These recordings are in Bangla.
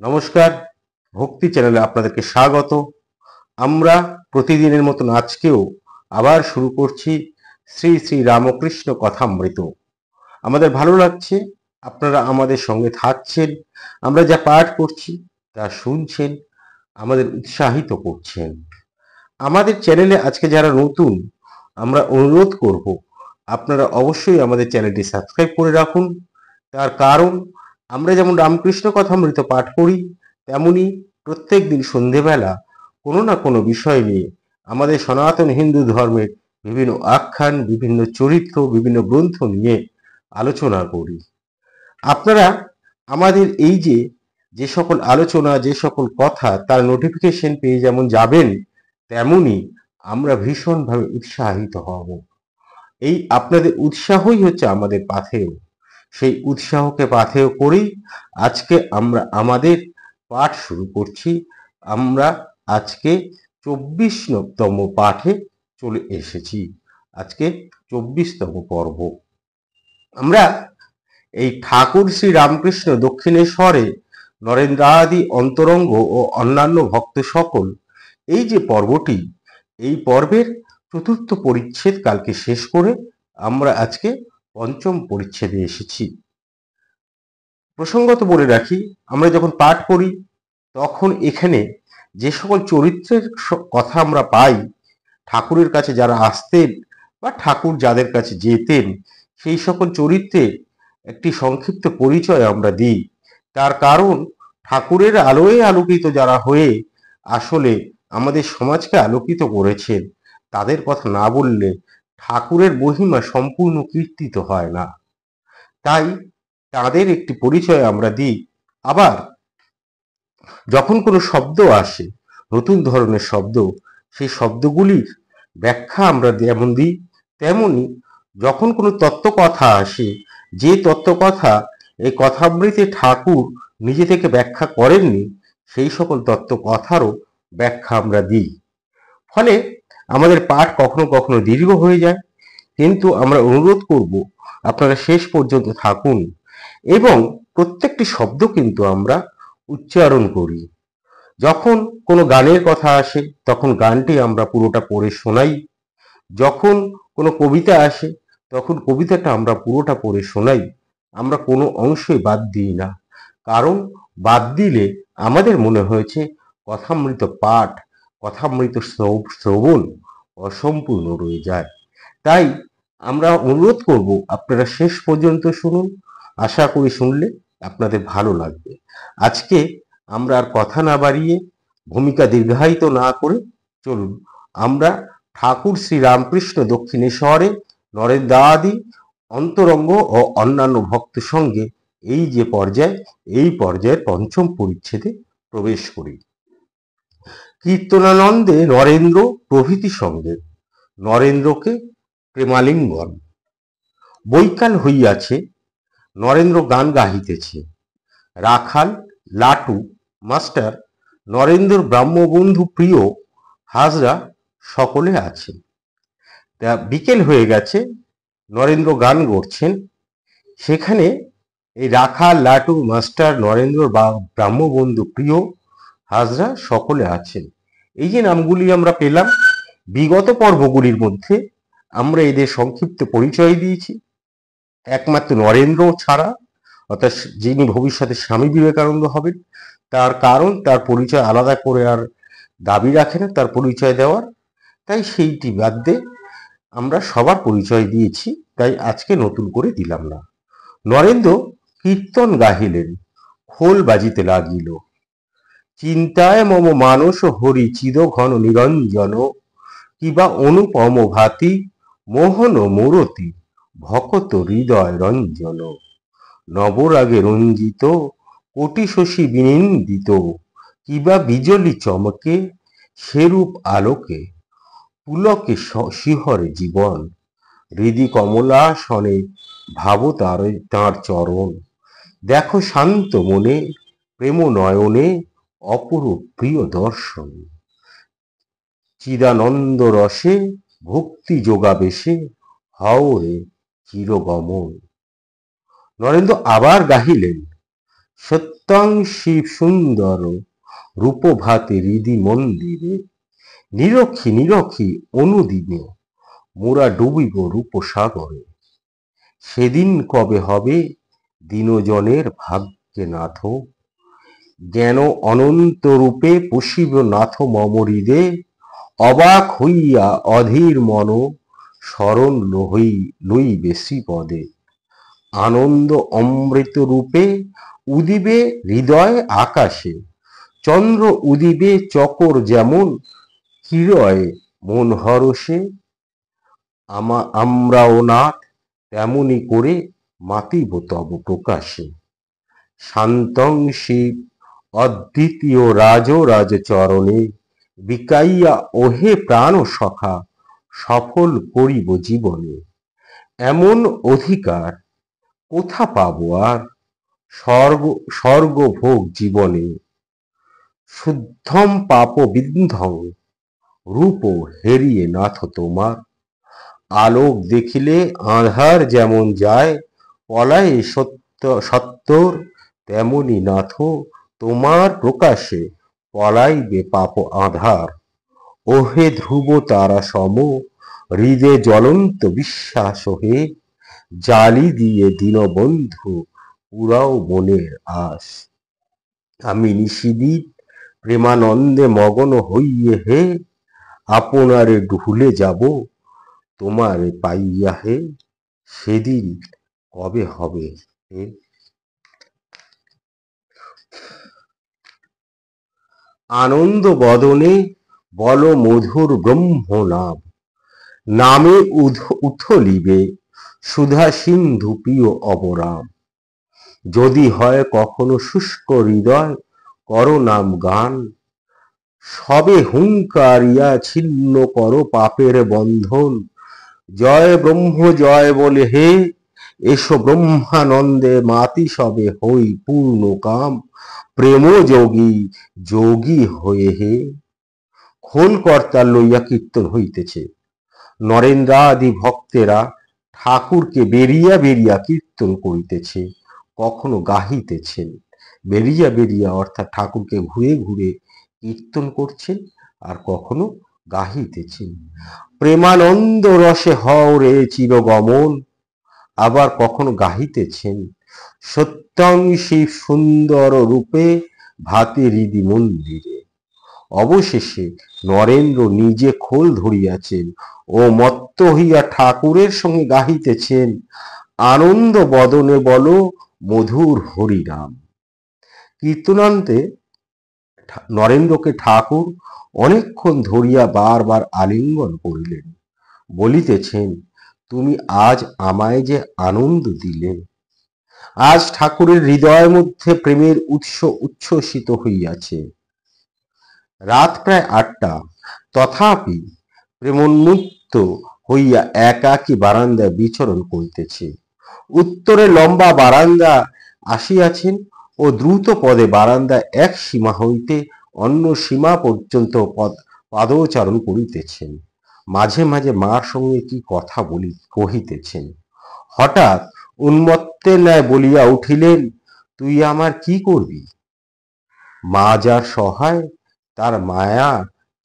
নমস্কার, ভক্তি চ্যানেলে আপনাদেরকে স্বাগত। আমরা প্রতিদিনের মতন আজকেও আবার শুরু করছি শ্রী শ্রী রামকৃষ্ণ কথামৃত। আমাদের ভালো লাগছে আপনারা আমাদের সঙ্গে থাকছেন, আমরা যা পাঠ করছি তা শুনছেন, আমাদের উৎসাহিত করছেন। আমাদের চ্যানেলে আজকে যারা নতুন, আমরা অনুরোধ করব আপনারা অবশ্যই আমাদের চ্যানেলটি সাবস্ক্রাইব করে রাখুন। তার কারণ আমরা যেমন রামকৃষ্ণ কথামৃত পাঠ করি, তেমনি প্রত্যেক দিন সন্ধেবেলা কোনো না কোনো বিষয় নিয়ে আমাদের সনাতন হিন্দু ধর্মের বিভিন্ন আখ্যান, বিভিন্ন চরিত্র, বিভিন্ন গ্রন্থ নিয়ে আলোচনা করি। আপনারা আমাদের এই যে সকল আলোচনা, যে সকল কথা, তার নোটিফিকেশন পেয়ে যেমন যাবেন, তেমনি আমরা ভীষণভাবে উৎসাহিত হব। এই আপনাদের উৎসাহই হচ্ছে আমাদের পাথেয়। সেই উৎসাহকে পাথেয় করেই আজকে আমরা আমাদের পাঠ শুরু করছি। আমরা আজকে 24তম পাঠে চলে এসেছি। আজকে 24তম পর্ব। আমরা এই ঠাকুর শ্রী রামকৃষ্ণ দক্ষিণেশ্বরে নরেন্দ্রাদি অন্তরঙ্গ ও অন্যান্য ভক্ত সকল, এই যে পর্বটি, এই পর্বের চতুর্থ পরিচ্ছেদ কালকে শেষ করে আমরা আজকে পঞ্চম পরিচ্ছেদে এসেছি। প্রসঙ্গত বলে রাখি, আমরা যখন পাঠ করি তখন এখানে যে সকল চরিত্রের কথা আমরা পাই, ঠাকুরের কাছে যারা আসতেন বা ঠাকুর যাদের কাছে যেতেন, সেই সকল চরিত্রের একটি সংক্ষিপ্ত পরিচয় আমরা দিই। তার কারণ ঠাকুরের আলোয় আলোকিত যারা হয়ে আসলে আমাদের সমাজকে আলোকিত করেছেন, তাদের কথা না বললে ঠাকুরের মহিমা সম্পূর্ণ কীর্তিত হয় না। তাই তাদের একটি পরিচয় আমরা দিই। আবার যখন কোনো শব্দ আসে, নতুন ধরনের শব্দ, সেই শব্দগুলির ব্যাখ্যা আমরা যেমন দিই, তেমনি যখন কোনো তত্ত্বকথা আসে, যে তত্ত্বকথা এই কথামৃতে ঠাকুর নিজে থেকে ব্যাখ্যা করেননি, সেই সকল তত্ত্বকথারও ব্যাখ্যা আমরা দিই। ফলে আমাদের পাঠ কখনো কখনো দীর্ঘ হয়ে যায়, কিন্তু আমরা অনুরোধ করব আপনারা শেষ পর্যন্ত থাকুন এবং প্রত্যেকটি শব্দ কিন্তু আমরা উচ্চারণ করি। যখন কোনো গানের কথা আসে তখন গানটি আমরা পুরোটা পড়ে শোনাই। যখন কোনো কবিতা আসে তখন কবিতাটা আমরা পুরোটা পড়ে শোনাই। আমরা কোনো অংশই বাদ দিই না, কারণ বাদ দিলে আমাদের মনে হয়েছে কথামৃত পাঠ, কথামৃত শ্রবণ অসম্পূর্ণ রয়ে যায়। তাই আমরা অনুরোধ করব আপনারা শেষ পর্যন্ত শুনুন। আশা করি শুনলে আপনাদের ভালো লাগবে। আজকে আমরা আর কথা না বাড়িয়ে, ভূমিকা দীর্ঘায়িত না করে চলুন আমরা ঠাকুর শ্রী রামকৃষ্ণ দক্ষিণেশ্বরে নরেন্দ্রাদি অন্তরঙ্গ ও অন্যান্য ভক্ত সঙ্গে এই যে পর্যায়, এই পর্যায়ের পঞ্চম পরিচ্ছেদে প্রবেশ করি। কীর্তনানন্দে নরেন্দ্র প্রভৃতি সঙ্গে নরেন্দ্রকে প্রেমালিঙ্গন। বৈকাল হইয়াছে, নরেন্দ্র গান গাহিতেছে। রাখাল, লাটু, মাস্টার, নরেন্দ্র ব্রাহ্মবন্ধু প্রিয়, হাজরা সকলে আছে। তা বিকেল হয়ে গেছে, নরেন্দ্র গান করছেন। সেখানে এই রাখাল, লাটু, মাস্টার, নরেন্দ্র ব্রাহ্মবন্ধু প্রিয়, হাজরা সকলে আছেন। এই যে নামগুলি আমরা পেলাম, বিগত পর্বগুলির মধ্যে আমরা এদের সংক্ষিপ্ত পরিচয় দিয়েছি। একমাত্র নরেন্দ্র ছাড়া, অর্থাৎ যিনি ভবিষ্যতে স্বামী বিবেকানন্দ হবেন, তার কারণ তার পরিচয় আলাদা করে আর দাবি রাখে না তার পরিচয় দেওয়ার, তাই সেইটি বাদ দিয়ে আমরা সবার পরিচয় দিয়েছি, তাই আজকে নতুন করে দিলাম না। নরেন্দ্র কীর্তন গাহিলেন, খোল বাজিতে লাগিল। চিন্তায় মম মানস হরি চিদ ঘন নিরঞ্জন, কিবা অনুপম ভাতি মোহন মূরতি ভকত হৃদয় রঞ্জন। নবরাগে রঞ্জিত কোটি শশী বিনিন্দিত, কিবা বিজলি চমকে সেরূপ আলোকে পুলকে শিহরে জীবন। হৃদি কমলাসনে ভাব তাঁর চরণ, দেখো শান্ত মনে প্রেম নয়নে অপরূপ প্রিয় দর্শন। চিদানন্দ রসে ভক্তি যোগাবেশে হও রে চিরগমন। নরেন্দ্র আবার গাহিলেন, সত্যং শিব সুন্দর রূপভাতে হৃদি মন্দিরে, নিরখি নিরখি অনুদিনে মোরা ডুবিব রূপসাগরে। সেদিন কবে হবে দীনজনের ভাগ্যে নাথ, জ্ঞান অনন্ত রূপে পশিব নাথ মম হৃদে। অবাক হইয়া অধীর মন শরণ লইবে শ্রীপদে। আনন্দ অমৃত রূপে উদিবে হৃদয় আকাশে, চন্দ্র উদিবে চকর যেমন হৃদয়ে মন হরষে। আমরাও নাথ তেমনি করে মাতিব তব প্রকাশে। শান্তং শিব অদ্বিতীয় রাজ চরণে, বিকাইয়া ওহে প্রাণ সখা সফল করিব জীবনে। এমন অধিকার কোথা পাবো আর, স্বর্গ ভোগ জীবনে। শুদ্ধম পাপ বিন্ধং রূপ হেরিয়ে নাথ তোমার, আলোক দেখিলে আঁধার যেমন যায় পলায়ে সত্তর, তেমনি নাথ তোমার প্রকাশে পলাইবে পাপ আঁধার। ওহে ধ্রুব তারা সম হৃদে জ্বলন্ত বিশ্বাস হে, জালি দিয়ে দীনবন্ধু পুরাও মনের আশ। আমি নিশিদিন প্রেমানন্দে মগন হইয়ে হে, আপনারে ভুলে যাব তোমারে পাইয়া হে। সেদিন কবে হবে হে। আনন্দ বদনে বল মধুর ব্রহ্ম নাম, নামে উথলিবে সুধা সিন্ধু প্রিয় অবরাম। যদি হয় কখনো শুষ্ক হৃদয় করো নাম গান, সবে হুঙ্কারিয়া ছিন্ন করো পাপের বন্ধন। জয় ব্রহ্ম জয় বলে হে, এসো ব্রহ্মানন্দে মাতি সবে হই পূর্ণ কাম। প্রেম যোগী যোগী হয়ে হে, খোল কর্তার লইয়া কীর্তন হইতেছে। নরেন্দ্রাদি ভক্তেরা ঠাকুরকে বেরিয়া বেরিয়া কীর্তন করিতেছে, কখনো গাহিতেছেন। বেরিয়া বেরিয়া অর্থাৎ ঠাকুরকে ঘুরে ঘুরে কীর্তন করছেন, আর কখনো গাহিতেছেন। প্রেমানন্দ রসে হও রে চিরগমন, আবার কখনো গাহিতেছেন। সত্যং শিব সুন্দর রূপে ভাতে হৃদি মন্দিরে। অবশেষে নরেন্দ্র নিজে খোল ধরিয়াছেন ও মত্ত হইয়া ঠাকুরের সঙ্গে গাহিতেছেন, আনন্দ বদনে বলো মধুর হরিনাম। কীর্তনান্তে নরেন্দ্রকে ঠাকুর অনেকক্ষণ ধরিয়া বারবার আলিঙ্গন করিলেন, বলিতেছেন, তুমি আজ আমায় যে আনন্দ দিলে। আজ ঠাকুরের হৃদয়ের মধ্যে প্রেমের উৎস উচ্ছ্বসিত হইয়াছে। রাত প্রায় 8টা, তথাপি প্রেমোন্মুক্ত হইয়া একাকী বারান্দায় বিচরণ করিতেছে। উত্তরে লম্বা বারান্দা আসিয়াছেন ও দ্রুত পদে বারান্দায় এক সীমা হইতে অন্য সীমা পর্যন্ত পাদোচারণ করিতেছেন। মাঝে মাঝে মার সঙ্গে কি কথা কহিতেছেন। হঠাৎ উন্মত্তের ন্যায় বলিয়া উঠিলেন, তুই আমার কি করবি? মা যার সহায় তার মায়া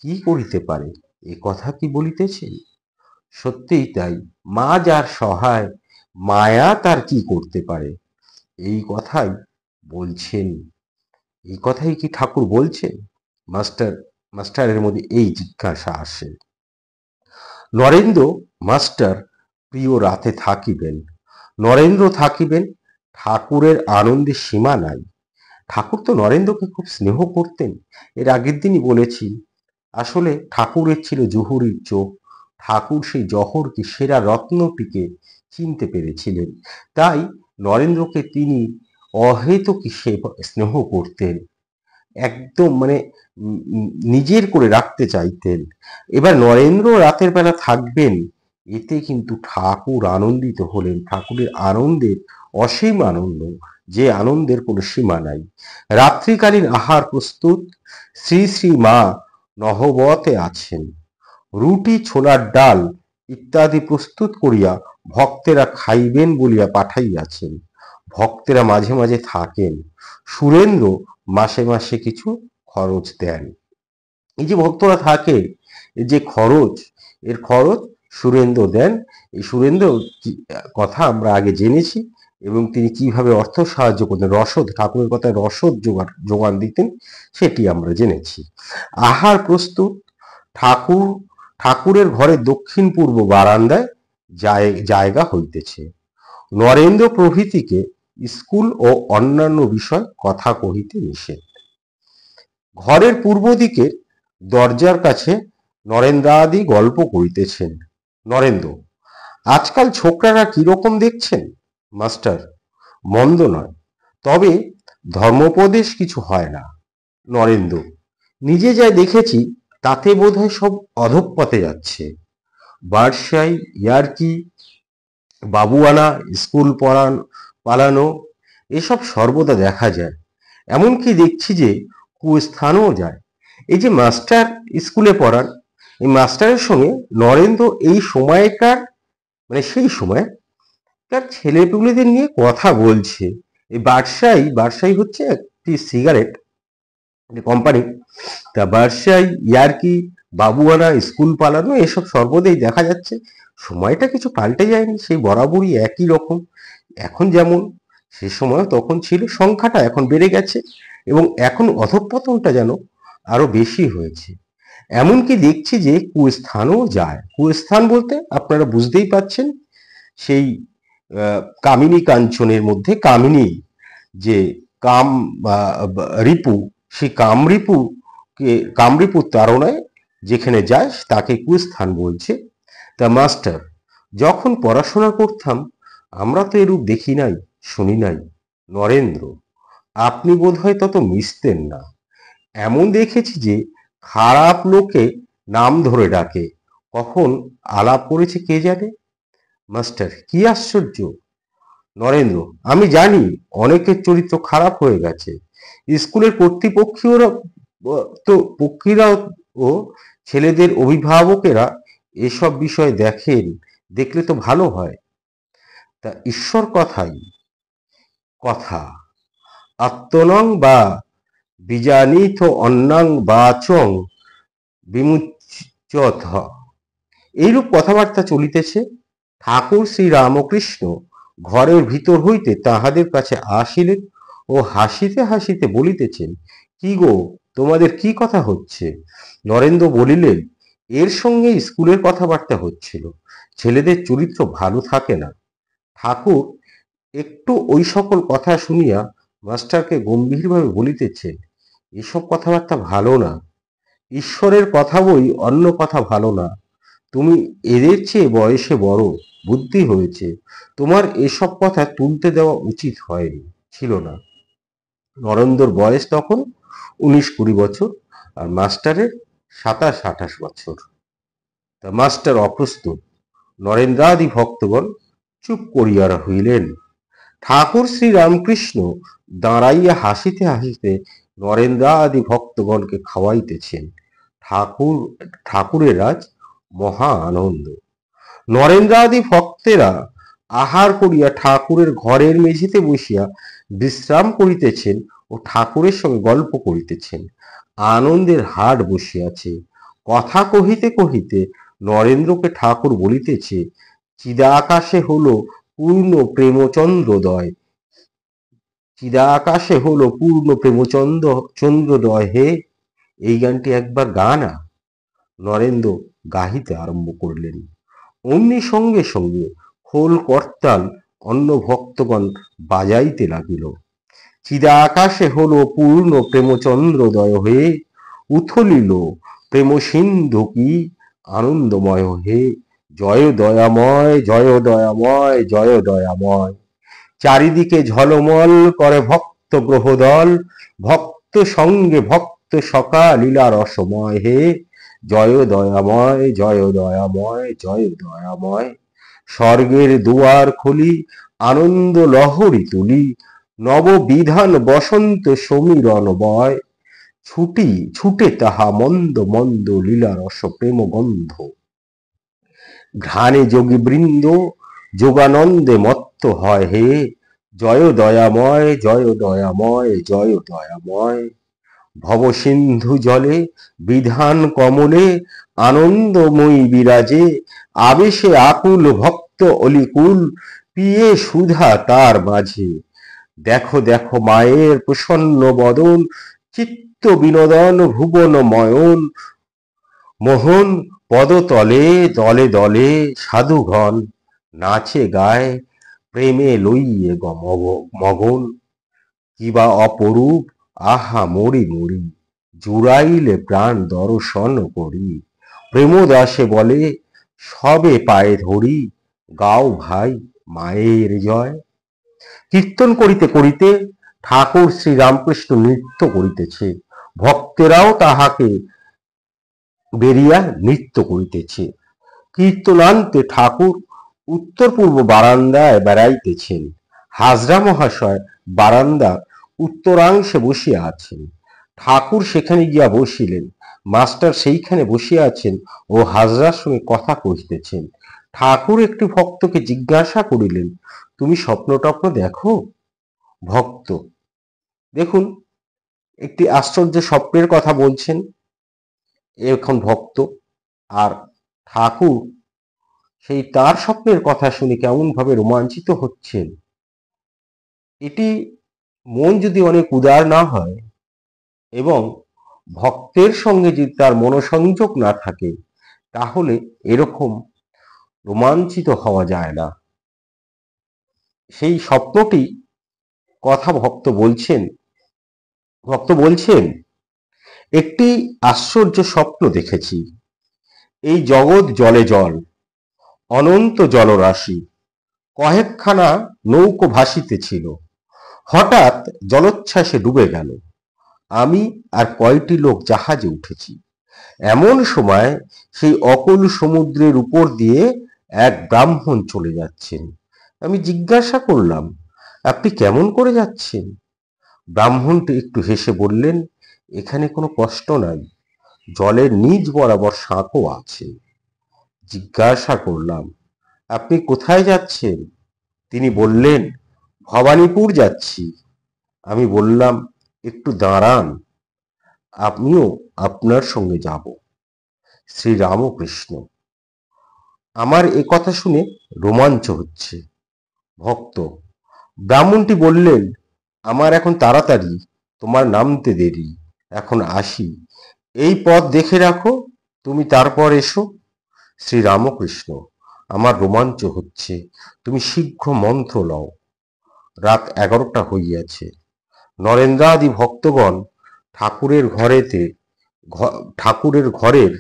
কি করিতে পারে, এ কথা কি বলিতেছেন? সত্যিই তাই, মা যার সহায় মায়া তার কি করতে পারে, এই কথাই বলছেন। এই কথাই কি ঠাকুর বলছেন? মাস্টারের মধ্যে এই জিজ্ঞাসা আসে। নরেন্দ্র মাস্টার প্রিয় রাতে থাকিবেন, নরেন্দ্র থাকিবেন, ঠাকুরের আনন্দের সীমা নাই। ঠাকুর তো নরেন্দ্রকে খুব স্নেহ করতেন, এর আগের দিনই বলেছি। আসলে ঠাকুরের ছিল জহুরির চোখ, ঠাকুর সেই জহরকে, সেরা রত্নটিকে চিনতে পেরেছিলেন, তাই নরেন্দ্রকে তিনি অহেতুকী স্নেহ করতেন, একদম মানে নিজের করে রাখতে চাইতেন। এবার নরেন্দ্র রাতের বেলা থাকবেন, এতে কিন্তু ঠাকুর আনন্দিত হলেন। ঠাকুরের আনন্দের অসীম আনন্দ, যে আনন্দের কোনো সীমা নাই। রাত্রিকালীন আহার প্রস্তুত, শ্রী শ্রী মা নহবতে আছেন। রুটি, ছোলার ডাল ইত্যাদি প্রস্তুত করিয়া ভক্তেরা খাইবেন বলিয়া পাঠাইয়াছেন। ভক্তেরা মাঝে মাঝে থাকেন, সুরেন্দ্র মাসে মাসে কিছু খরচ দেন। এই যে ভক্তরা থাকে, এই যে খরচ, এর খরচ সুরেন্দ্র দেন। এই সুরেন্দ্র কথা আমরা আগে জেনেছি, এবং তিনি কিভাবে অর্থ সাহায্য করতেন, রসদ, ঠাকুরের কথায় রসদ যোগান দিতেন, সেটি আমরা জেনেছি। আহার প্রস্তুত। ঠাকুরের ঘরের দক্ষিণ পূর্ব বারান্দায় জায়গা হইতেছে। নরেন্দ্র প্রভৃতিকে স্কুল ও অন্যান্য বিষয় কথা কহিতে নিষেধ। ঘরের পূর্ব দিকের দরজার কাছে নরেন্দ্রাদি গল্প করিতেছেন। নরেন্দ্র: আজকাল ছোকরারা কিরকম দেখছেন? মাস্টার: মন্দ নয়, তবে ধর্মোপদেশ কিছু হয় না। নরেন্দ্র: নিজে যা দেখেছি তাতে বোধহয় সব অধঃপথে যাচ্ছে। বার্সাই, ইয়ার্কি, বাবুয়ানা, স্কুল পালানো, এসব সর্বদা দেখা যায়। এমনকি দেখছি যে কুস্থানও যায়। এই যে মাস্টার স্কুলে পড়ান, এই মাস্টারের সঙ্গে নরেন্দ্র এই সময়কার, মানে সেই সময় তার ছেলেপুলেদের নিয়ে কথা বলছে। এই বার্সাই হচ্ছে একটি সিগারেট কোম্পানি। তা বার্সাই, ইয়ার্কি, বাবুয়ানা, স্কুল পালানো, এসব সর্বদাই দেখা যাচ্ছে। সময়টা কিছু পাল্টে যায়নি, সেই বরাবরই একই রকম। এখন যেমন সে সময় তখন ছিল, সংখ্যাটা এখন বেড়ে গেছে, এবং এখন অধঃপতনটা যেন আরো বেশি হয়েছে। এমনকি দেখছি যে কুস্থানও যায়। কুস্থান বলতে আপনারা বুঝতেই পাচ্ছেন, সেই কামিনী কাঞ্চনের মধ্যে কামিনী যে রিপু, সেই কামরিপুর তাড়নায় যেখানে যায় তাকে কুস্থান বলছে। তা মাস্টার, যখন পড়াশোনা করতাম আমরা তো এরূপ দেখি নাই, শুনি নাই। নরেন্দ্র: আপনি বোধহয় তত মিশতেন না। এমন দেখেছি যে খারাপ লোকে নাম ধরে ডাকে, কখন আলাপ করেছে কে জানে। মাস্টার: কি আশ্চর্য! নরেন্দ্র: আমি জানি অনেকের চরিত্র খারাপ হয়ে গেছে। স্কুলের পক্ষীরাও ও ছেলেদের অভিভাবকেরা এসব বিষয় দেখেন, দেখলে তো ভালো হয়। তা ঈশ্বর কথাই কথা, আত্মনং বা বিজানিত অন্যাং বাচং বিমুচ্যথ, এইরূপ কথাবার্তা চলিতেছে। ঠাকুর শ্রী রামকৃষ্ণ ঘরের ভিতর হইতে তাহাদের কাছে আসিলেন ও হাসিতে হাসিতে বলিতেছেন, কি গো, তোমাদের কি কথা হচ্ছে? নরেন্দ্র বলিলেন, এর সঙ্গে স্কুলের কথাবার্তা হচ্ছিল। ছেলেদের চরিত্র ভালো থাকে না। ঠাকুর একটু ওই সকল কথা শুনিয়া মাস্টারকে গম্ভীরভাবে বলিতেছেন, এসব কথাবার্তা ভালো না। ঈশ্বরের কথা বই, অন্য কথা ভালো না। তুমি এদের চেয়ে বয়সে বড়, বুদ্ধি হয়েছে, তোমার এসব কথা তুলতে দেওয়া উচিত হয়নি, ছিল না। নরেন্দ্রর বয়স তখন 19-20 বছর, আর মাস্টারের 27-28 বছর। তা মাস্টার অপ্রস্তুত। নরেন্দ্রাদি ভক্তগণ চুপ করিয়া রহিলেন। ঠাকুর শ্রী রামকৃষ্ণ দাঁড়াইয়া হাসিতে হাসিতে নরেন্দ্রাদি ভক্তগণকে খাওয়াইতেছেন। ঠাকুরের আজ মহা আনন্দ। নরেন্দ্রাদি ভক্তেরা আহার করিয়া ঠাকুরের ঘরের মেঝেতে বসিয়া বিশ্রাম করিতেছেন ও ঠাকুরের সঙ্গে গল্প করিতেছেন। আনন্দের হাট বসিয়াছে। কথা কহিতে কহিতে নরেন্দ্রকে ঠাকুর বলিতেছে, চিদাকাশে হলো পূর্ণ প্রেমচন্দ্রোদয়, চিদাকাশে হলো পূর্ণ চন্দ্রোদয় হে, এই গানটি একবার গা না। নরেন্দ্র গাহিতে আরম্ভ করলেন। অমনি সঙ্গে সঙ্গে খোল করতাল অন্য ভক্তগণ বাজাইতে লাগিল। চিদাকাশে হলো পূর্ণ প্রেমচন্দ্রোদয় হয়ে, উথলিল প্রেম সিন্ধু কি আনন্দময় হে, জয় দয়াময়, জয় দয়াময়, জয় দয়াময়। চারিদিকে ঝলমল করে ভক্ত গ্রহদল, ভক্ত সঙ্গে ভক্ত সকা লীলা রসময় হে, জয় দয়াময়, জয় দয়াময়, জয় দয়াময়। স্বর্গের দুয়ার খুলি, আনন্দ লহরী তুলি, নববিধান বসন্ত সমীরণ বয়, ছুটে তাহা মন্দ মন্দ লীলা রস প্রেম গন্ধ। ঘ্রাণে যোগী বৃন্দ যোগানন্দে মত্ত হয় হে, জয় দয়াময়, জয় দয়াময়, জয় দয়াময়। ভবসিন্ধু জলে বিধান কমলে আনন্দময়ী বিরাজে, আবেশে আকুল ভক্ত অলিকুল, পিয়ে সুধা তার মাঝে। দেখো দেখো মায়ের প্রসন্ন বদন, চিত্ত বিনোদন ভুবন ময়ন, মোহন পদতলে দলে দলে সাধুগণ নাচে গায়, প্রেমে লইয়ে মগন। কিবা অপরূপ, আহা মরি মরি, জুড়াইলে প্রাণ দর্শন করি। প্রেমদাসে বলে সবে পায়ে ধরি, গাও ভাই মায়ের জয়। কীর্তন করিতে করিতে ঠাকুর শ্রীরামকৃষ্ণ নৃত্য করিতেছে, ভক্তেরাও তাহাকে বেরিয়া নৃত্য করিতেছে। কীর্তনান্তে ঠাকুর উত্তর পূর্ব বারান্দায় বেড়াইতেছেন। হাজরা মহাশয় বারান্দার উত্তরাংশে বসিয়া আছেন। ঠাকুর সেখানে গিয়া বসিলেন। মাস্টার সেইখানে বসিয়া আছেন ও হাজরার সঙ্গে কথা কহিতেছেন। ঠাকুর একটি ভক্তকে জিজ্ঞাসা করিলেন, তুমি স্বপ্ন টপ্ন দেখো? ভক্ত, দেখুন, একটি আশ্চর্য স্বপ্নের কথা বলছেন এখন ভক্ত, আর ঠাকুর সেই তার স্বপ্নের কথা শুনে কেমন ভাবে রোমাঞ্চিত হচ্ছেন। এটি মন যদি অনেক উদার না হয় এবং ভক্তের সঙ্গে যদি তার মনোসংযোগ না থাকে, তাহলে এরকম রোমাঞ্চিত হওয়া যায় না। সেই স্বপ্নটি কথা ভক্ত বলছেন, একটি আশ্চর্য স্বপ্ন দেখেছি। এই জগৎ জলে জল, অনন্ত জলরাশি, কয়েকখানা নৌকো ভাসিতেছিল। হঠাৎ জলোচ্ছ্বাসে ডুবে গেল। আমি আর কয়টি লোক জাহাজে উঠেছি। এমন সময় সেই অকুল সমুদ্রের উপর দিয়ে এক ব্রাহ্মণ চলে যাচ্ছেন। আমি জিজ্ঞাসা করলাম, আপনি কেমন করে যাচ্ছেন? ব্রাহ্মণটি একটু হেসে বললেন, এখানে কোনো কষ্ট নাই, জলের নিচ বরাবর সাঁকো আছে। জিজ্ঞাসা করলাম, আপনি কোথায় যাচ্ছেন? তিনি বললেন, ভবানীপুর যাচ্ছি। আমি বললাম, একটু দাঁড়ান, আমিও আপনার সঙ্গে যাব। শ্রীরামকৃষ্ণ। আমার এ কথা শুনে রোমাঞ্চ হচ্ছে। ভক্ত, ব্রাহ্মণটি বললেন, আমার এখন তাড়াতাড়ি, তোমার নামতে দেরি, এখন আসি। এই পথ দেখে রাখো, তুমি তারপর এসো। শ্রীরামকৃষ্ণ, আমার রোমাঞ্চ হচ্ছে, তুমি শীঘ্র মন্ত্র লও। রাত 11টা হইয়াছে। নরেন্দ্রাদি ভক্তগণ ঠাকুরের ঘরের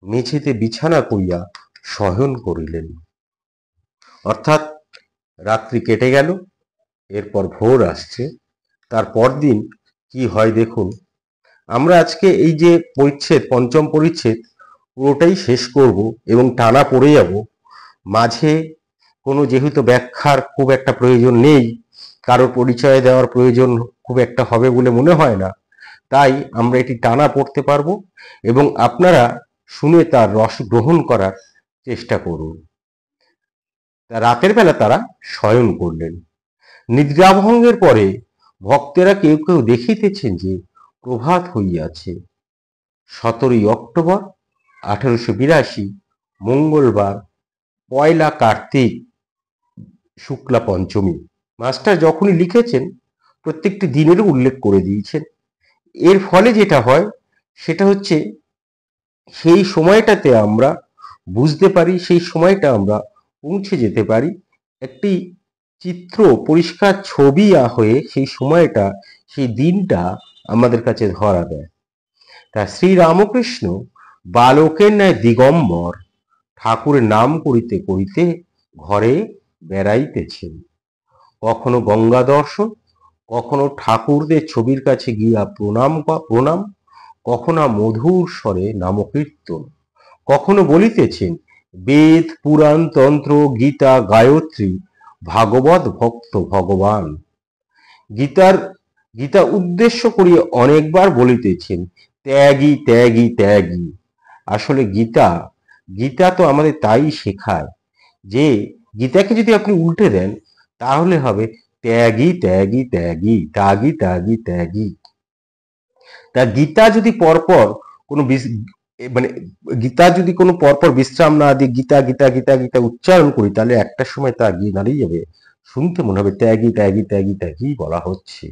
মেঝেতে বিছানা করিয়া শয়ন করিলেন। অর্থাৎ রাত্রি কেটে গেল, এরপর ভোর আসছে। তার পরদিন কি হয় দেখুন। আমরা আজকে এই যে পরিচ্ছেদ, পঞ্চম পরিচ্ছেদ, পুরোটাই শেষ করব এবং টানা পড়ে যাব। মাঝে কোনো যেহেতু ব্যাখ্যার খুব একটা প্রয়োজন নেই, কারোর পরিচয় দেওয়ার প্রয়োজন খুব একটা হবে বলে মনে হয় না, তাই আমরা এটি টানা পড়তে পারবো এবং আপনারা শুনে তার রস গ্রহণ করার চেষ্টা করুন। রাতের বেলা তারা শয়ন করলেন। নিদ্রাভঙ্গের পরে ভক্তেরা কেউ কেউ দেখিতেছেন যে প্রভাত হইয়াছে। 17ই অক্টোবর 1882, মঙ্গলবার, পয়লা কার্তিক, শুক্লা পঞ্চমী। মাস্টার যখনই লিখেছেন প্রত্যেকটি দিনেরও উল্লেখ করে দিয়েছেন। এর ফলে যেটা হয় সেটা হচ্ছে সেই সময়টাতে আমরা বুঝতে পারি, সেই সময়টা আমরা পৌঁছে যেতে পারি। একটি চিত্র, পরিষ্কার ছবি হয়ে সেই সময়টা, সেই দিনটা আমাদের কাছে ধরা দেয়। তা শ্রীরামকৃষ্ণ বালকের ন্যায় দিগম্বর ঠাকুরের নাম করিতে করিতে ঘরে বেড়াইতেছেন। কখনো গঙ্গা দর্শন, কখনো ঠাকুরদের ছবির কাছে গিয়া প্রণাম, কখনো মধুর স্বরে নামকীর্তন, কখনো বলিতেছেন বেদ, পুরাণ, তন্ত্র, গীতা, গায়ত্রী, ভাগবত, ভক্ত, ভগবান। গীতা উদ্দেশ্য করিয়া অনেকবার বলিতেছেন ত্যাগী ত্যাগী ত্যাগী। আসলে গীতা তো আমাদের তাই শেখায় যে গীতাকে যদি আপনি উল্টে দেন তাহলে হবে ত্যাগী ত্যাগী ত্যাগী ত্যাগী ত্যাগী ত্যাগী। তা গীতা যদি পরপর কোনো মানে গীতা যদি কোনো পরপর বিশ্রাম না দিয়ে গীতা গীতা গীতা গীতা উচ্চারণ করি, তাহলে একটা সময় তা গিয়ে দাঁড়িয়ে যাবে, শুনতে মনে হবে ত্যাগী ত্যাগী ত্যাগী ত্যাগী বলা হচ্ছে।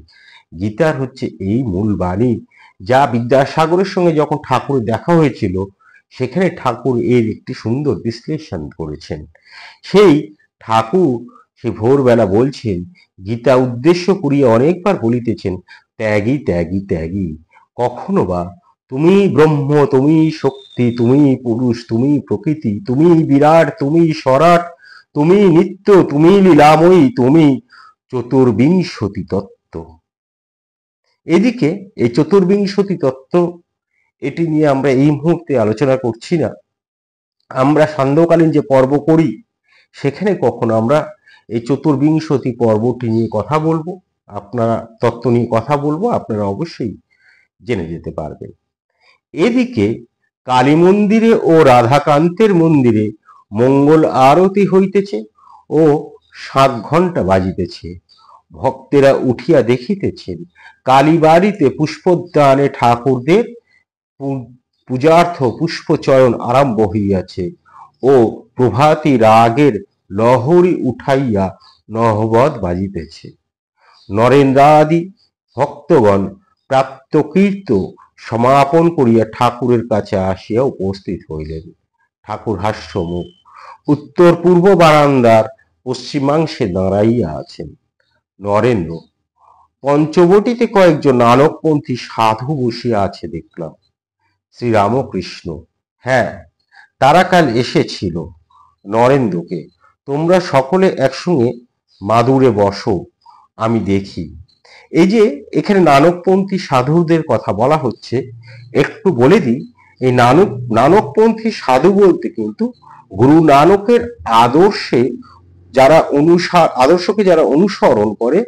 গীতার হচ্ছে এই মূল বাণী, যা বিদ্যাসাগরের সঙ্গে যখন ঠাকুরের দেখা হয়েছিল, সেখানে ঠাকুর এর একটি সুন্দর বিশ্লেষণ করেছেন। সেই ঠাকুর সে ভোরবেলা বলছেন, গীতা উদ্দেশ্য করিয়া অনেকবার বলিতেছেন, ত্যাগী ত্যাগী ত্যাগী। কখনো বা তুমি ব্রহ্ম, তুমি শক্তি, তুমি পুরুষ, তুমি প্রকৃতি, তুমি বিরাট, তুমি সরাট, তুমি নিত্য, তুমি লীলাময়ী, তুমি চতুর্বিংশতি তত্ত্ব। এদিকে এই চতুর্বিংশতি তত্ত্ব এটি নিয়ে আমরা এই মুহূর্তে আলোচনা করছি না। আমরা সান্ধ্যকালীন যে পর্ব করি, সেখানে কখনো আমরা এই চতুর্বিংশতি পর্বটি নিয়ে কথা বলবো, আপনারা তত্ত্ব নিয়ে কথা বলবো, আপনারা অবশ্যই জেনে যেতে পারবেন। এদিকে কালী মন্দিরে ও রাধাকান্তের মন্দিরে মঙ্গল আরতি হইতেছে ও 7 ঘণ্টা বাজিতেছে। ভক্তেরা উঠিয়া দেখিতেছেন, কালীবাড়িতে পুষ্পোদ্যানে ঠাকুরদের পূজার্থ পুষ্পচয়ন আরম্ভ হইয়াছে ও প্রভাতী রাগের লহরী উঠাইয়া নহবত বাজিতেছে। নরেন্দ্রাদি ভক্তগণ প্রাপ্তকীর্ত সমাপন করিয়া ঠাকুরের কাছে আসিয়া উপস্থিত হইলেন। ঠাকুর হাস্যমুখ উত্তর পূর্ব বারান্দার পশ্চিমাংশে দাঁড়াইয়া আছেন। নরেন্দ্র, পঞ্চবটিতে কয়েকজন নানকপন্থী সাধু বসিয়া আছে দেখলাম। শ্রীরামকৃষ্ণ, হ্যাঁ, তারা কাল এসেছিল। নরেন্দ্রকে, তোমরা সকলে একসঙ্গে মাদুরে বসো, আমি দেখি। এই যে এখানে নানকপন্থী সাধুদের কথা বলা হচ্ছে, একটু বলে দিই, এই নানকপন্থী সাধু বলতে কিন্তু গুরু নানকের আদর্শকে যারা অনুসরণ করে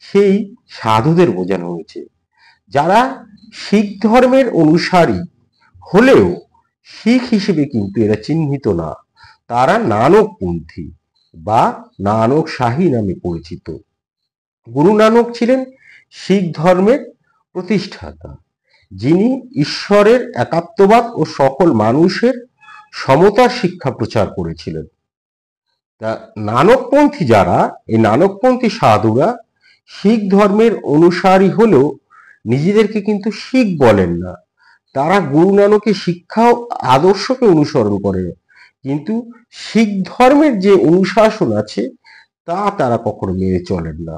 সেই সাধুদের বোঝানো হয়েছে। যারা শিখ ধর্মের অনুসারী হলেও শিখ হিসেবে কিন্তু এরা চিহ্নিত না, তারা নানকপন্থী বা নানক শাহী নামে পরিচিত। গুরু নানক ছিলেন শিখ ধর্মের প্রতিষ্ঠাতা, যিনি ঈশ্বরের একাত্মবাদ ও সকল মানুষের সমতার শিক্ষা প্রচার করেছিলেন। তা নানকপন্থী যারা, এই নানকপন্থী সাধুরা শিখ ধর্মের অনুসারী হলেও নিজেদেরকে কিন্তু শিখ বলেন না। তারা গুরু নানকের শিক্ষা ও আদর্শকে অনুসরণ করে, কিন্তু শিখ ধর্মের যে অনুশাসন আছে তা তারা কখনো মেনে চলেন না।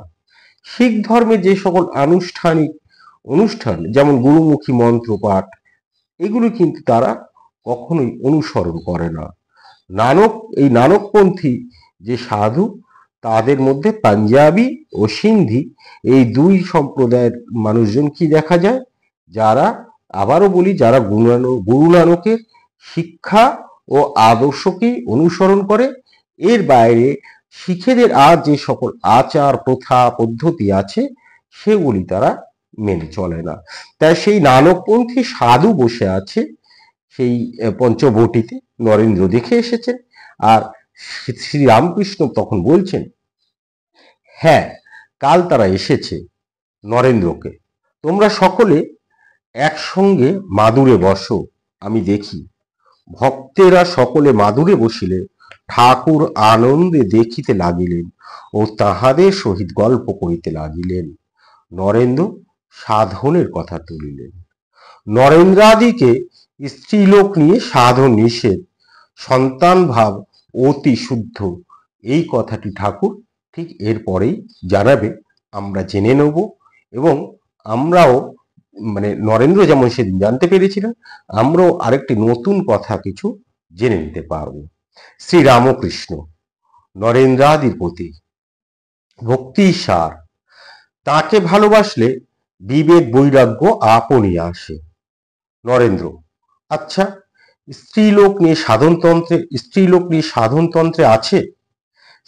শিখ ধর্মে যে সকল আনুষ্ঠানিক অনুষ্ঠান, যেমন গুরুমুখী মন্ত্র পাঠ, এগুলো কিন্তু তারা কখনোই অনুসরণ করে না। এই নানকপন্থী যে সাধু, তাদের মধ্যে পাঞ্জাবি ও সিন্ধি এই দুই সম্প্রদায়ের মানুষজন কি দেখা যায়, যারা, আবারও বলি, যারা গুরু নানকের শিক্ষা ও আদর্শকেই অনুসরণ করে। এর বাইরে শিখেদের আর যে সকল আচার প্রথা পদ্ধতি আছে সেগুলি তারা মেনে চলে না। তাই সেই নানকপন্থী সাধু বসে আছে সেই পঞ্চবটিতে, নরেন্দ্র দেখে এসেছেন। আর শ্রীরামকৃষ্ণ তখন বলছেন, হ্যাঁ, কাল তারা এসেছে। নরেন্দ্রকে, তোমরা সকলে একসঙ্গে মাদুরে বসো, আমি দেখি। ভক্তেরা সকলে মাদুরে বসিলে ঠাকুর আনন্দে দেখিতে লাগিলেন ও তাহাদের সহিত গল্প করিতে লাগিলেন। নরেন্দ্র সাধনের কথা তুলিলেন। নরেন্দ্রাদিকে স্ত্রীলোক নিয়ে সাধন নিষেধ, সন্তান ভাব অতি শুদ্ধ, এই কথাটি ঠাকুর ঠিক এরপরেই জানাবে, আমরা জেনে নেব। এবং আমরাও, মানে নরেন্দ্র যেমন সেদিন জানতে পেরেছিলেন, আমরাও আরেকটি নতুন কথা কিছু জেনে নিতে পারব। শ্রীরামকৃষ্ণ, নরেন্দ্রাদির প্রতি ভক্তি সার, তাকে ভালোবাসলে বিবেক বৈরাগ্য আপনি আসে। নরেন্দ্র, আচ্ছা, স্ত্রীলোক নিয়ে সাধনতন্ত্রে আছে?